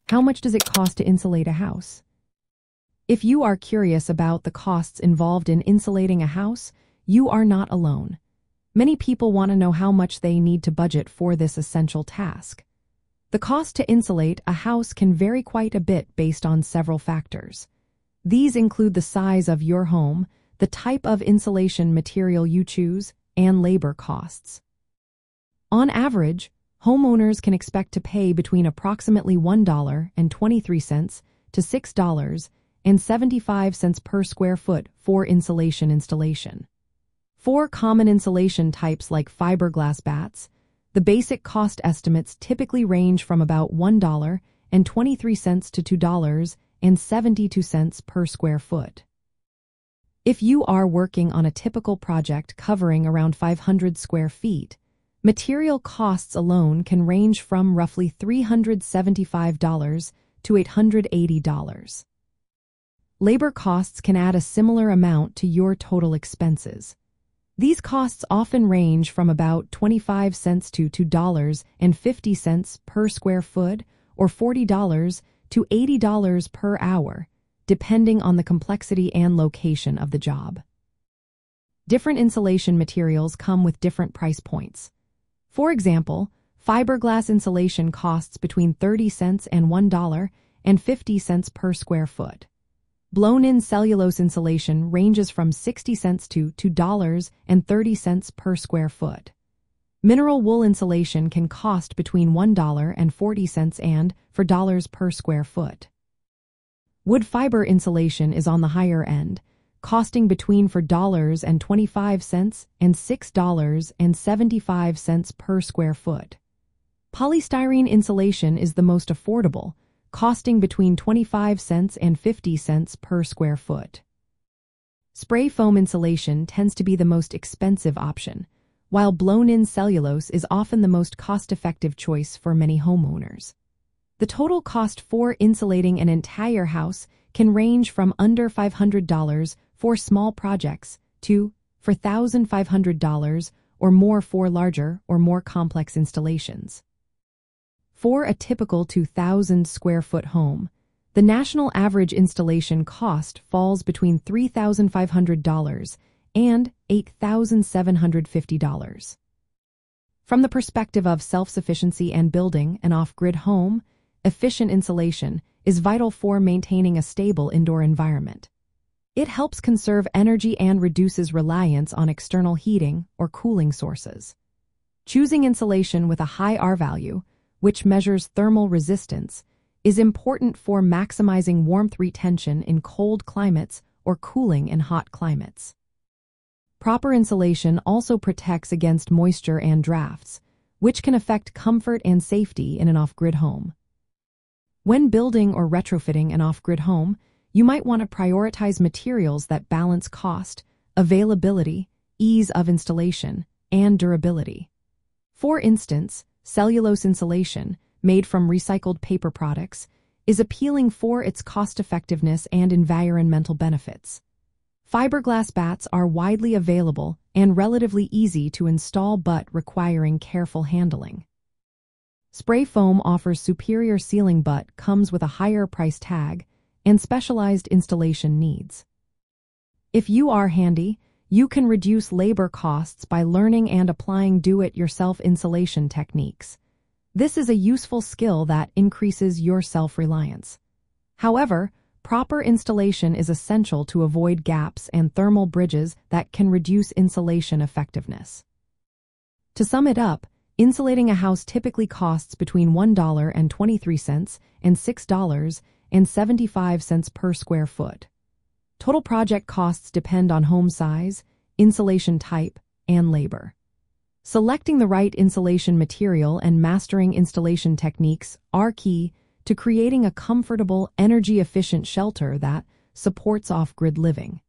How much does it cost to insulate a house? If you are curious about the costs involved in insulating a house, you are not alone. Many people want to know how much they need to budget for this essential task. The cost to insulate a house can vary quite a bit based on several factors. These include the size of your home, the type of insulation material you choose, and labor costs. On average, homeowners can expect to pay between approximately $1.23 to $6.75 per square foot for insulation installation. For common insulation types like fiberglass batts, the basic cost estimates typically range from about $1.23 to $2.72 per square foot. If you are working on a typical project covering around 500 square feet, material costs alone can range from roughly $375 to $880. Labor costs can add a similar amount to your total expenses. These costs often range from about 25 cents to $2.50 per square foot or $40 to $80 per hour, depending on the complexity and location of the job. Different insulation materials come with different price points. For example, fiberglass insulation costs between 30 cents and $1.50 per square foot. Blown-in cellulose insulation ranges from 60 cents to $2.30 per square foot. Mineral wool insulation can cost between $1.40 and $4 per square foot. Wood fiber insulation is on the higher end, costing between $4.25 and $6.75 per square foot. Polystyrene insulation is the most affordable, costing between 25 cents and 50 cents per square foot. Spray foam insulation tends to be the most expensive option, while blown-in cellulose is often the most cost-effective choice for many homeowners. The total cost for insulating an entire house can range from under $500 for small projects to $1,500 or more for larger or more complex installations. For a typical 2,000 square foot home, the national average installation cost falls between $3,500 and $8,750. From the perspective of self-sufficiency and building an off-grid home, efficient insulation is vital for maintaining a stable indoor environment. It helps conserve energy and reduces reliance on external heating or cooling sources. Choosing insulation with a high R value, which measures thermal resistance, is important for maximizing warmth retention in cold climates or cooling in hot climates. Proper insulation also protects against moisture and drafts, which can affect comfort and safety in an off-grid home. When building or retrofitting an off-grid home, you might want to prioritize materials that balance cost, availability, ease of installation, and durability. For instance, cellulose insulation, made from recycled paper products, is appealing for its cost-effectiveness and environmental benefits. Fiberglass batts are widely available and relatively easy to install but requiring careful handling. Spray foam offers superior sealing but comes with a higher price tag and specialized installation needs. If you are handy, you can reduce labor costs by learning and applying do-it-yourself insulation techniques. This is a useful skill that increases your self-reliance. However, proper installation is essential to avoid gaps and thermal bridges that can reduce insulation effectiveness. To sum it up, insulating a house typically costs between $1.23 and $6.75 per square foot. Total project costs depend on home size, insulation type, and labor. Selecting the right insulation material and mastering installation techniques are key to creating a comfortable, energy-efficient shelter that supports off-grid living.